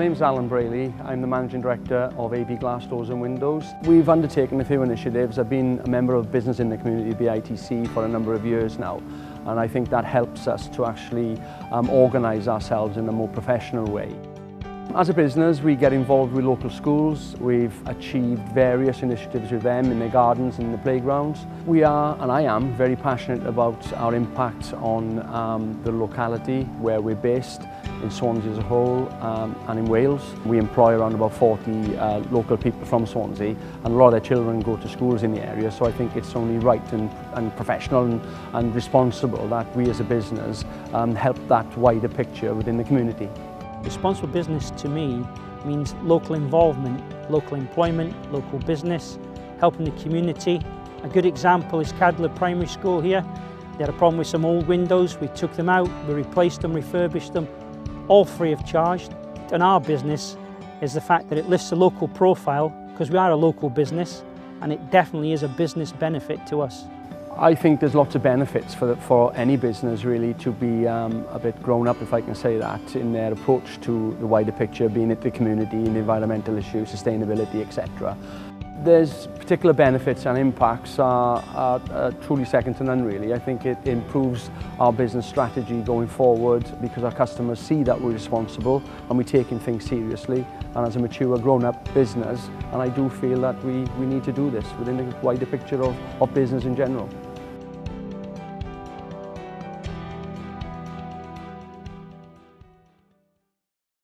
name's Alan Brayley. I'm the Managing Director of AB Glass Doors and Windows. We've undertaken a few initiatives. I've been a member of Business in the Community, BITC, for a number of years now, and I think that helps us to actually organise ourselves in a more professional way. As a business, we get involved with local schools. We've achieved various initiatives with them in their gardens and in the playgrounds. We are, and I am, very passionate about our impact on the locality where we're based, in Swansea as a whole, and in Wales. We employ around about 40 local people from Swansea, and a lot of their children go to schools in the area, so I think it's only right and professional and responsible that we as a business help that wider picture within the community. Responsible business to me means local involvement, local employment, local business, helping the community. A good example is Cadler Primary School here. They had a problem with some old windows. We took them out, we replaced them, refurbished them, all free of charge. And our business is the fact that it lifts the local profile, because we are a local business, and it definitely is a business benefit to us. I think there's lots of benefits for any business really to be a bit grown up, if I can say that, in their approach to the wider picture, being it the community and the environmental issues, sustainability, etc. There's particular benefits and impacts are truly second to none really. I think it improves our business strategy going forward because our customers see that we're responsible and we're taking things seriously, and as a mature grown-up business, and I do feel that we need to do this within the wider picture of business in general.